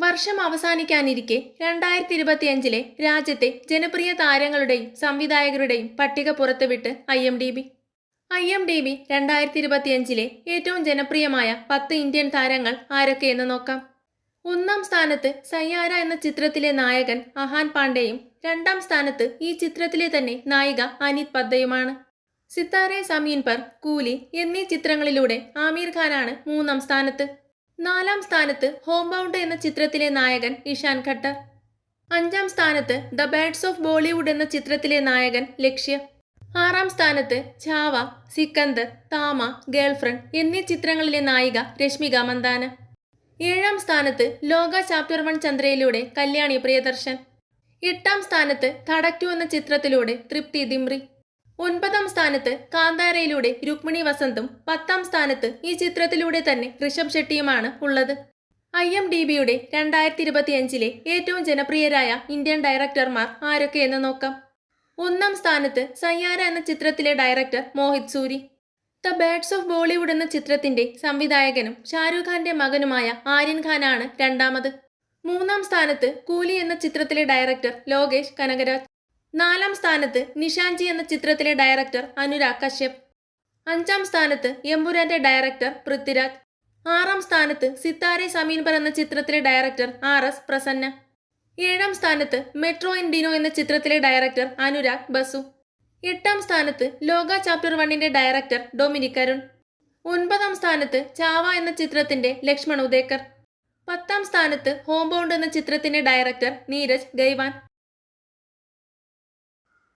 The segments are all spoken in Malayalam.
വർഷം അവസാനിക്കാനിരിക്കെ 2025-ലെ രാജ്യത്തെ ജനപ്രിയ താരങ്ങളുടെയും സംവിധായകരുടെയും പട്ടിക പുറത്തുവിട്ട് IMDb. IMDb 2025-ലെ ഏറ്റവും ജനപ്രിയമായ 10 ഇന്ത്യൻ താരങ്ങൾ ആരൊക്കെയെന്ന് നോക്കാം. 1-ാം സ്ഥാനത്ത് സയ്യാര എന്ന ചിത്രത്തിലെ നായകൻ അഹാൻ പാണ്ഡെയും 2-ാം സ്ഥാനത്ത് ഈ ചിത്രത്തിലെ തന്നെ നായിക അനീത് പദ്ദയുമാണ്. സിത്താരെ സമീൻ പർ, കൂലി എന്നീ ചിത്രങ്ങളിലൂടെ ആമീർ ഖാനാണ് 3-ാം സ്ഥാനത്ത്. 4-ാം സ്ഥാനത്ത് ഹോം ബൗണ്ട് എന്ന ചിത്രത്തിലെ നായകൻ ഇഷാൻ ഖട്ടർ. 5-ാം സ്ഥാനത്ത് ദ ബാഡ്സ് ഓഫ് ബോളിവുഡ് എന്ന ചിത്രത്തിലെ നായകൻ ലക്ഷ്യ. 6-ാം സ്ഥാനത്ത് ഛാവ, സിക്കന്ദർ, താമ, ഗേൾഫ്രണ്ട് എന്നീ ചിത്രങ്ങളിലെ നായിക രശ്മിക മന്ദാന. 7-ാം സ്ഥാനത്ത് ലോക ചാപ്റ്റർ 1 ചന്ദ്രയിലൂടെ കല്യാണി പ്രിയദർശൻ. 8-ാം സ്ഥാനത്ത് ധടക് 2 എന്ന ചിത്രത്തിലൂടെ തൃപ്തി ദിംറി. 9-ാം സ്ഥാനത്ത് കാന്താരയിലൂടെ രുക്മിണി വസന്തും 10-ാം സ്ഥാനത്ത് ഈ ചിത്രത്തിലൂടെ തന്നെ ഋഷഭ് ഷെട്ടിയുമാണ് ഉള്ളത്. IMDbയുടെ 2025-ലെ ഏറ്റവും ജനപ്രിയരായ ഇന്ത്യൻ ഡയറക്ടർമാർ ആരൊക്കെയെന്ന് നോക്കാം. 1-ാം സ്ഥാനത്ത് സയ്യാര എന്ന ചിത്രത്തിലെ director Mohit Suri. The bads of Bollywood എന്ന ചിത്രത്തിന്റെ സംവിധായകനും ഷാരൂഖ് ഖാന്റെ മകനുമായ ആര്യൻ ഖാനാണ് 2-ാമത്. 3-ാം സ്ഥാനത്ത് കൂലി എന്ന ചിത്രത്തിലെ ഡയറക്ടർ ലോകേഷ് കനകരാജ്. 4-ാം സ്ഥാനത്ത് നിഷാൻജി എന്ന ചിത്രത്തിലെ ഡയറക്ടർ അനുരാഗ് കശ്യപ്. 5-ാം സ്ഥാനത്ത് എമ്പുരാന്റെ ഡയറക്ടർ പൃഥ്വിരാജ്. 6-ാം സ്ഥാനത്ത് സിത്താരെ സമീൻ പർ എന്ന ചിത്രത്തിലെ ഡയറക്ടർ RS പ്രസന്ന. 7-ാം സ്ഥാനത്ത് മെട്രോ ഇൻ ഡിനോ എന്ന ചിത്രത്തിലെ ഡയറക്ടർ അനുരാഗ് ബസു. 8-ാം സ്ഥാനത്ത് ലോക ചാപ്റ്റർ 1-ന്റെ ഡയറക്ടർ ഡൊമിനിക് അരുൺ. 9-ാം സ്ഥാനത്ത് ചാവ എന്ന ചിത്രത്തിന്റെ ലക്ഷ്മൺ ഉദേക്കർ. 10-ാം സ്ഥാനത്ത് ഹോം ബൗണ്ട് എന്ന ചിത്രത്തിന്റെ ഡയറക്ടർ നീരജ് ഗൈവാൻ.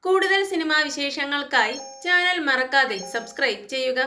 കൂടുതൽ സിനിമാ വിശേഷങ്ങൾക്കായി ചാനൽ മറക്കാതെ സബ്സ്ക്രൈബ് ചെയ്യുക.